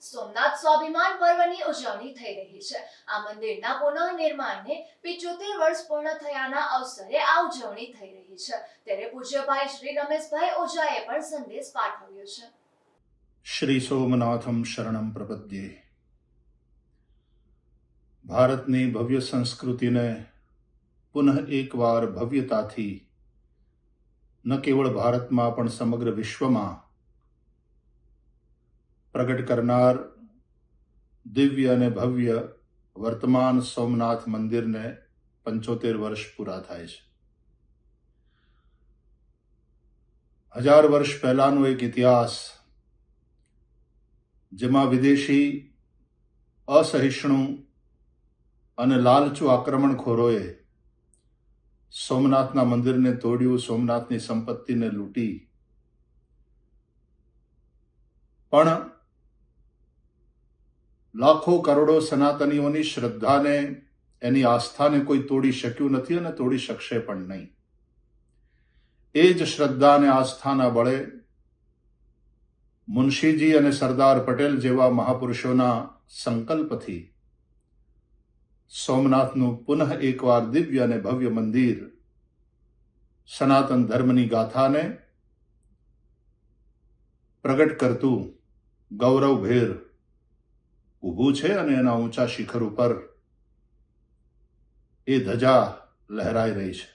સોમનાથ સ્વાભિમાન પર્વની ઉજવણી થઈ રહી છે। આ મંદિરના પુનઃનિર્માણને 75 વર્ષ પૂર્ણ થયાના અવસરે આ ઉજવણી થઈ રહી છે। ત્યારે પૂજ્યભાઈ શ્રી રમેશભાઈ ઓઝાએ પણ સંદેશ પાઠવ્યો છે। શ્રી સોમનાથમ શરણમ પ્રપદ્યે। ભારતની ભવ્ય સંસ્કૃતિને પુનઃ એકવાર ભવ્યતાથી ન કેવળ ભારતમાં પણ સમગ્ર વિશ્વમાં પ્રગટ કરનાર દિવ્ય અને ભવ્ય વર્તમાન સોમનાથ મંદિરને 75 વર્ષ પૂરા થાય છે। 1000 વર્ષ પહેલાનો એક ઇતિહાસ, જેમાં વિદેશી અસહિષ્ણુ અને લાલચુ આક્રમણખોરોએ સોમનાથના મંદિરને તોડ્યું, સોમનાથની સંપત્તિને લૂંટી, પણ લાખો કરોડો સનાતનીઓની શ્રદ્ધાને, એની આસ્થાને કોઈ તોડી શક્યું નથી અને તોડી શકશે પણ નહીં। એ જ શ્રદ્ધા અને આસ્થાના બળે મુનશીજી અને સરદાર પટેલ જેવા મહાપુરુષોના સંકલ્પથી સોમનાથનું પુનઃ એકવાર દિવ્ય અને ભવ્ય મંદિર સનાતન ધર્મની ગાથાને પ્રગટ કરતું ગૌરવભેર ઊભું છે અને એના ઊંચા શિખર ઉપર એ ધજા લહેરાઈ રહી છે।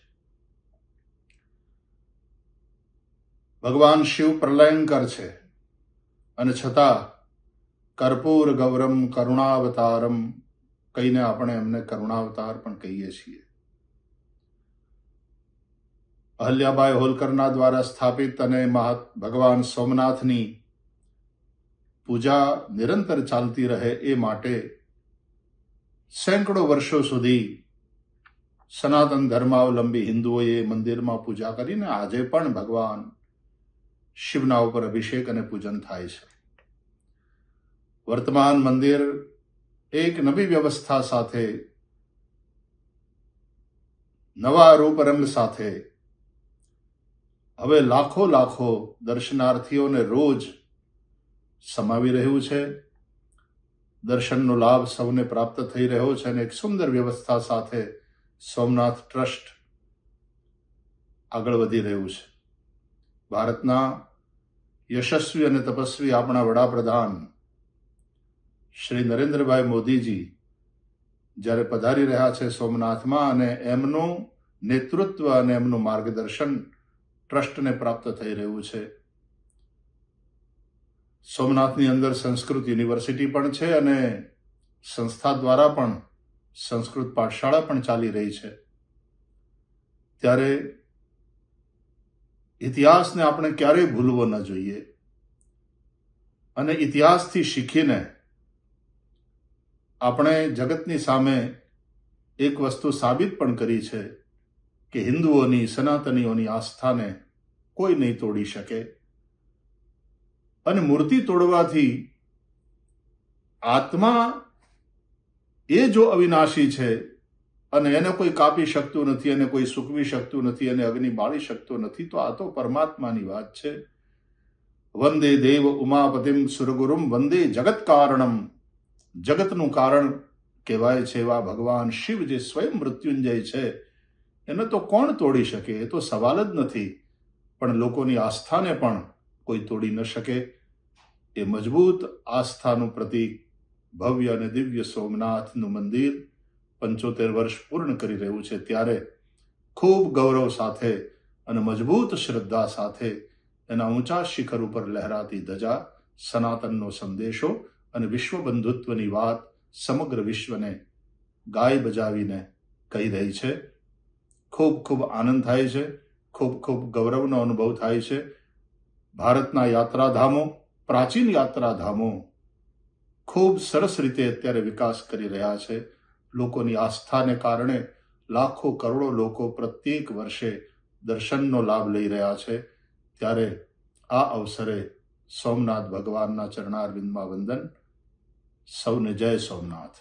ભગવાન શિવ પ્રલયંકર છે અને છતાં કર્પૂર ગૌરમ કરુણાવતારમ કહીને આપણે એમને કરુણાવતાર પણ કહીએ છીએ। અહલ્યાબાઈ હોલકરના દ્વારા સ્થાપિત અને ભગવાન સોમનાથની પૂજા નિરંતર ચાલતી રહે એ માટે સેંકડો વર્ષો સુધી સનાતન ધર્માવલંબી હિન્દુઓએ મંદિરમાં પૂજા કરીને આજે પણ ભગવાન શિવના ઉપર અભિષેક અને પૂજન થાય છે। વર્તમાન મંદિર એક નવી વ્યવસ્થા સાથે, નવા રૂપરંગ સાથે હવે લાખો દર્શનાર્થીઓને રોજ સમાવી રહ્યું છે। દર્શનનો લાભ સૌને પ્રાપ્ત થઈ રહ્યો છે અને એક સુંદર વ્યવસ્થા સાથે સોમનાથ ટ્રસ્ટ આગળ વધી રહ્યું છે। ભારતના યશસ્વી અને તપસ્વી આપણા વડાપ્રધાન શ્રી નરેન્દ્રભાઈ મોદીજી જ્યારે પધારી રહ્યા છે સોમનાથમાં, અને એમનું નેતૃત્વ અને એમનું માર્ગદર્શન ટ્રસ્ટને પ્રાપ્ત થઈ રહ્યું છે। સોમનાથની અંદર સંસ્કૃત યુનિવર્સિટી પણ છે અને સંસ્થા દ્વારા પણ સંસ્કૃત પાઠશાળા પણ ચાલી રહી છે। ત્યારે ઇતિહાસને આપણે ક્યારેય ભૂલવો ન જોઈએ અને ઇતિહાસથી શીખીને આપણે જગતની સામે એક વસ્તુ સાબિત પણ કરી છે કે હિન્દુઓની, સનાતનીઓની આસ્થાને કોઈ નહીં તોડી શકે। અને મૂર્તિ તોડવાથી આત્મા એ જો અવિનાશી છે અને એને કોઈ કાપી શકતું નથી, એને કોઈ સૂકવી શકતું નથી, એને અગ્નિ બાળી શકતો નથી, તો આ તો પરમાત્માની વાત છે। વંદે દેવ ઉમાપતિમ સુરગુરુમ વંદે જગત કારણમ। જગતનું કારણ કહેવાય છે એવા ભગવાન શિવ જે સ્વયં મૃત્યુંજય છે, એને તો કોણ તોડી શકે? એ તો સવાલ જ નથી। પણ લોકોની આસ્થાને પણ કોઈ તોડી ન શકે। એ મજબૂત આસ્થાનું પ્રતીક ભવ્ય અને દિવ્ય સોમનાથનું મંદિર 75 વર્ષ પૂર્ણ કરી રહ્યું છે। ત્યારે ખૂબ ગૌરવ સાથે અને મજબૂત શ્રદ્ધા સાથે એના ઊંચા શિખર ઉપર લહેરાતી ધજા સનાતનનો સંદેશો અને વિશ્વ બંધુત્વની વાત સમગ્ર વિશ્વને ગાય બજાવીને કહી રહી છે। ખૂબ આનંદ થાય છે, ખૂબ ગૌરવનો અનુભવ થાય છે। ભારતના યાત્રાધામો, પ્રાચીન યાત્રાધામો ખૂબ સરસ રીતે અત્યારે વિકાસ કરી રહ્યા છે। લોકોની આસ્થાને કારણે લાખો કરોડો લોકો પ્રત્યેક વર્ષે દર્શનનો લાભ લઈ રહ્યા છે। ત્યારે આ અવસરે સોમનાથ ભગવાનના ચરણારવિંદમાં વંદન। સૌને જય સોમનાથ।